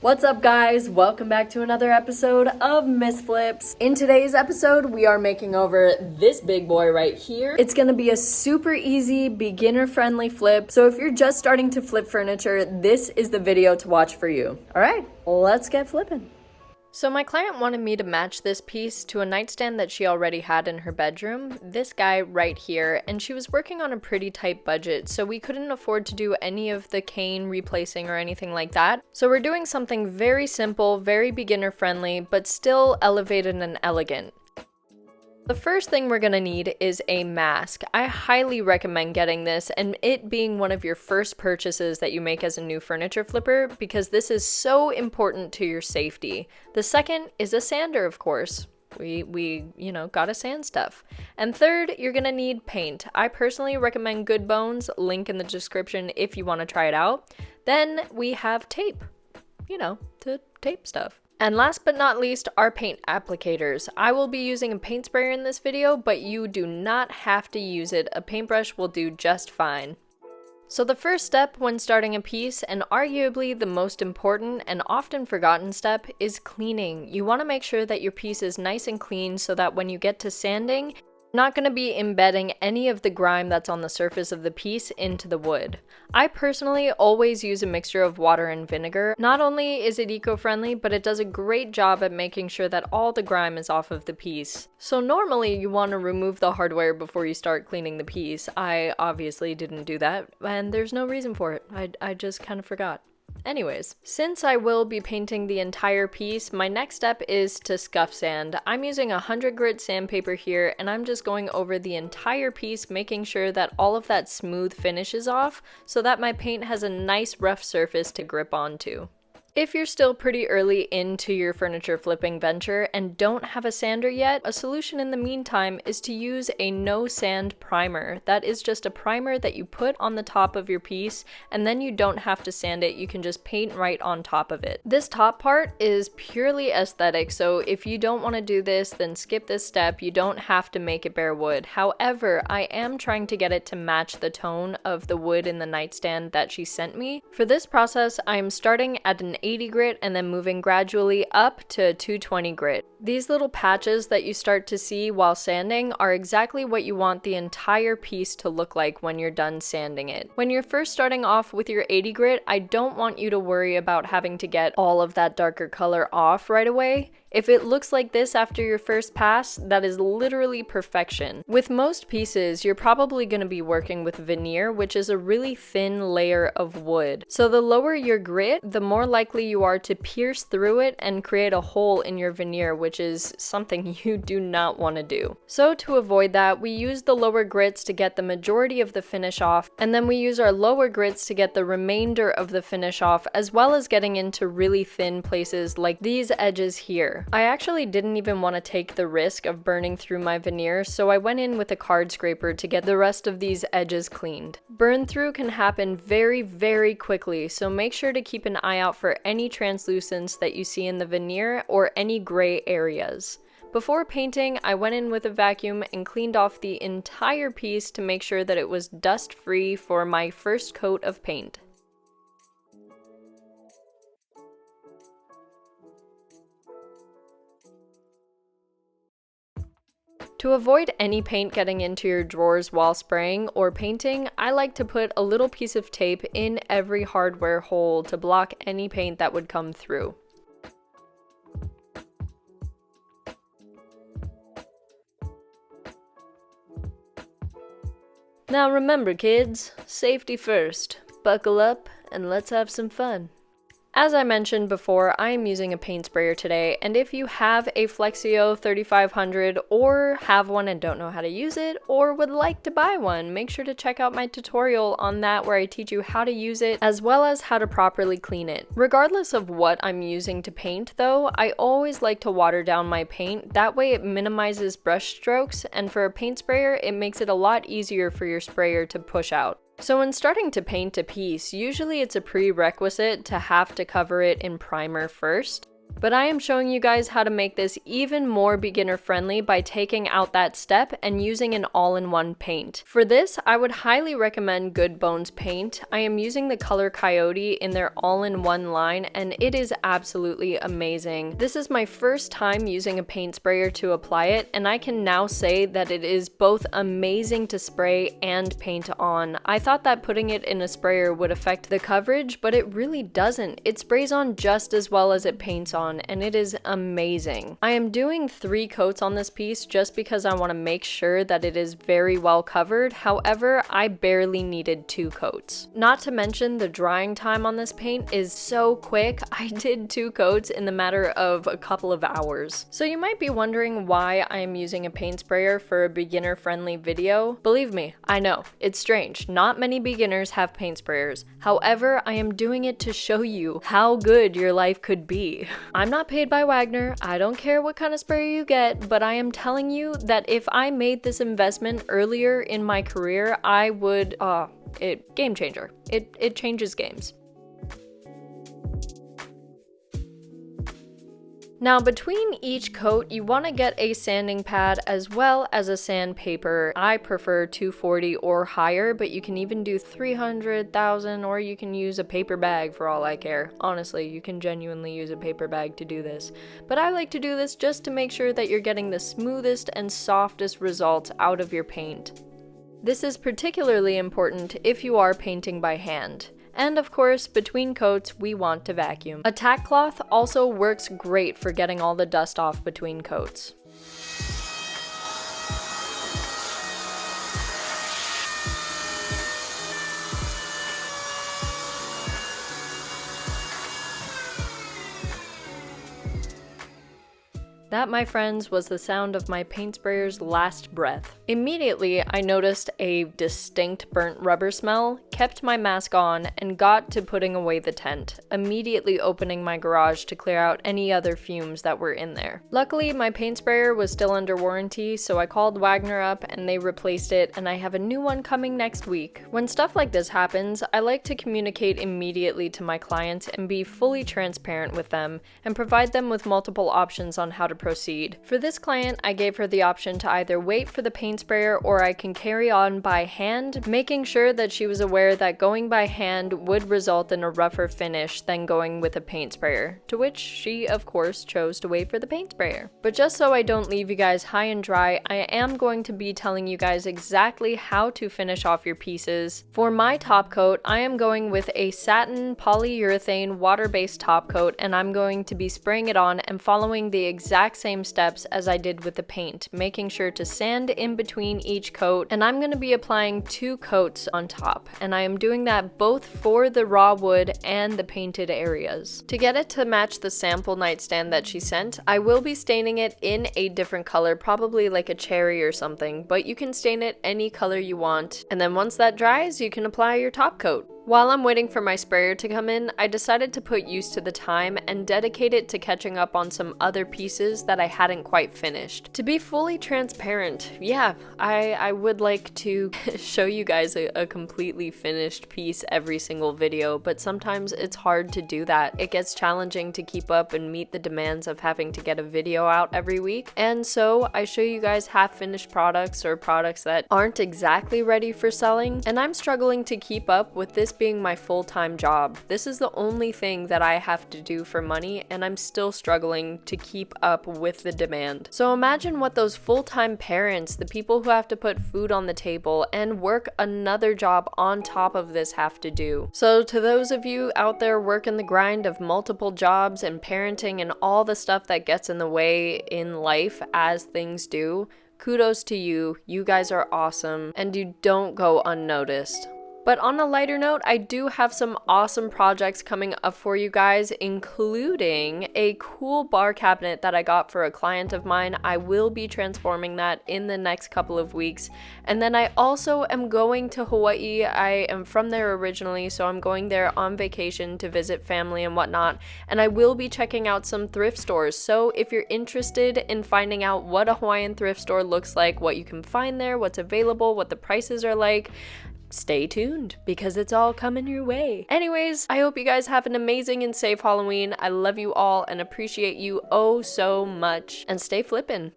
What's up, guys? Welcome back to another episode of Missflips. In today's episode, we are making over this big boy right here. It's gonna be a super easy, beginner-friendly flip. So if you're just starting to flip furniture, this is the video to watch for you. All right, let's get flipping. So my client wanted me to match this piece to a nightstand that she already had in her bedroom, this guy right here, and she was working on a pretty tight budget, so we couldn't afford to do any of the cane replacing or anything like that. So we're doing something very simple, very beginner friendly, but still elevated and elegant. The first thing we're gonna need is a mask. I highly recommend getting this and it being one of your first purchases that you make as a new furniture flipper because this is so important to your safety. The second is a sander, of course. We gotta sand stuff. And third, you're gonna need paint. I personally recommend Good Bones, link in the description if you wanna try it out. Then we have tape, to tape stuff. And last but not least, our paint applicators. I will be using a paint sprayer in this video, but you do not have to use it. A paintbrush will do just fine. So the first step when starting a piece, and arguably the most important and often forgotten step, is cleaning. You want to make sure that your piece is nice and clean so that when you get to sanding, you're not going to be embedding any of the grime that's on the surface of the piece into the wood. I personally always use a mixture of water and vinegar. Not only is it eco-friendly, but it does a great job at making sure that all the grime is off of the piece. So normally you want to remove the hardware before you start cleaning the piece. I obviously didn't do that, and there's no reason for it. I just kind of forgot. Anyways, since I will be painting the entire piece, my next step is to scuff sand. I'm using 100 grit sandpaper here, and I'm just going over the entire piece, making sure that all of that smooth finish is off, so that my paint has a nice rough surface to grip onto. If you're still pretty early into your furniture flipping venture and don't have a sander yet, a solution in the meantime is to use a no sand primer. That is just a primer that you put on the top of your piece and then you don't have to sand it, you can just paint right on top of it. This top part is purely aesthetic, so if you don't want to do this, then skip this step. You don't have to make it bare wood. However, I am trying to get it to match the tone of the wood in the nightstand that she sent me. For this process, I am starting at an 80 grit and then moving gradually up to 220 grit. These little patches that you start to see while sanding are exactly what you want the entire piece to look like when you're done sanding it. When you're first starting off with your 80 grit, I don't want you to worry about having to get all of that darker color off right away. If it looks like this after your first pass, that is literally perfection. With most pieces, you're probably going to be working with veneer, which is a really thin layer of wood. So the lower your grit, the more likely you are to pierce through it and create a hole in your veneer, which is something you do not want to do. So to avoid that, we use the lower grits to get the majority of the finish off, and then we use our lower grits to get the remainder of the finish off, as well as getting into really thin places like these edges here. I actually didn't even want to take the risk of burning through my veneer, so I went in with a card scraper to get the rest of these edges cleaned. Burn through can happen very, very quickly, so make sure to keep an eye out for any translucence that you see in the veneer or any gray areas. Before painting, I went in with a vacuum and cleaned off the entire piece to make sure that it was dust-free for my first coat of paint. To avoid any paint getting into your drawers while spraying or painting, I like to put a little piece of tape in every hardware hole to block any paint that would come through. Now remember, kids, safety first. Buckle up and let's have some fun. As I mentioned before, I am using a paint sprayer today, and if you have a Flexio 3500 or have one and don't know how to use it, or would like to buy one, make sure to check out my tutorial on that where I teach you how to use it as well as how to properly clean it. Regardless of what I'm using to paint though, I always like to water down my paint, that way it minimizes brush strokes, and for a paint sprayer it makes it a lot easier for your sprayer to push out. So when starting to paint a piece, usually it's a prerequisite to have to cover it in primer first. But I am showing you guys how to make this even more beginner friendly by taking out that step and using an all-in-one paint. For this, I would highly recommend Good Bones paint. I am using the color Coyote in their all-in-one line, and it is absolutely amazing. This is my first time using a paint sprayer to apply it, and I can now say that it is both amazing to spray and paint on. I thought that putting it in a sprayer would affect the coverage, but it really doesn't. It sprays on just as well as it paints on, and it is amazing. I am doing 3 coats on this piece just because I want to make sure that it is very well covered. However, I barely needed 2 coats. Not to mention the drying time on this paint is so quick. I did 2 coats in the matter of a couple of hours. So you might be wondering why I am using a paint sprayer for a beginner friendly video. Believe me, I know, it's strange. Not many beginners have paint sprayers. However, I am doing it to show you how good your life could be. I'm not paid by Wagner. I don't care what kind of sprayer you get, but I am telling you that if I made this investment earlier in my career, I would, game changer. It changes games. Now, between each coat, you want to get a sanding pad as well as a sandpaper. I prefer 240 or higher, but you can even do 300,000, or you can use a paper bag for all I care. Honestly, you can genuinely use a paper bag to do this. But I like to do this just to make sure that you're getting the smoothest and softest results out of your paint. This is particularly important if you are painting by hand. And of course, between coats, we want to vacuum. A tack cloth also works great for getting all the dust off between coats. That, my friends, was the sound of my paint sprayer's last breath. Immediately, I noticed a distinct burnt rubber smell, kept my mask on, and got to putting away the tent, immediately opening my garage to clear out any other fumes that were in there. Luckily, my paint sprayer was still under warranty, so I called Wagner up and they replaced it, and I have a new one coming next week. When stuff like this happens, I like to communicate immediately to my clients and be fully transparent with them, and provide them with multiple options on how to proceed. For this client, I gave her the option to either wait for the paint sprayer or I can carry on by hand, making sure that she was aware that going by hand would result in a rougher finish than going with a paint sprayer, to which she of course chose to wait for the paint sprayer. But just so I don't leave you guys high and dry, I am going to be telling you guys exactly how to finish off your pieces. For my top coat, I am going with a satin polyurethane water-based top coat, and I'm going to be spraying it on and following the exact same steps as I did with the paint, making sure to sand in between each coat, and I'm going to be applying 2 coats on top, and I am doing that both for the raw wood and the painted areas. To get it to match the sample nightstand that she sent, I will be staining it in a different color, probably like a cherry or something, but you can stain it any color you want, and then once that dries, you can apply your top coat. While I'm waiting for my sprayer to come in, I decided to put use to the time and dedicate it to catching up on some other pieces that I hadn't quite finished. To be fully transparent, yeah, I would like to show you guys a completely finished piece every single video, but sometimes it's hard to do that. It gets challenging to keep up and meet the demands of having to get a video out every week, and so I show you guys half-finished products or products that aren't exactly ready for selling, and I'm struggling to keep up with this being my full-time job. This is the only thing that I have to do for money, and I'm still struggling to keep up with the demand. So imagine what those full-time parents, the people who have to put food on the table and work another job on top of this, have to do. So to those of you out there working the grind of multiple jobs and parenting and all the stuff that gets in the way in life as things do, kudos to you. You guys are awesome, and you don't go unnoticed. But on a lighter note, I do have some awesome projects coming up for you guys, including a cool bar cabinet that I got for a client of mine. I will be transforming that in the next couple of weeks. And then I also am going to Hawaii. I am from there originally, so I'm going there on vacation to visit family and whatnot. And I will be checking out some thrift stores. So if you're interested in finding out what a Hawaiian thrift store looks like, what you can find there, what's available, what the prices are like, stay tuned because it's all coming your way. Anyways, I hope you guys have an amazing and safe Halloween. I love you all and appreciate you oh so much. And stay flippin'.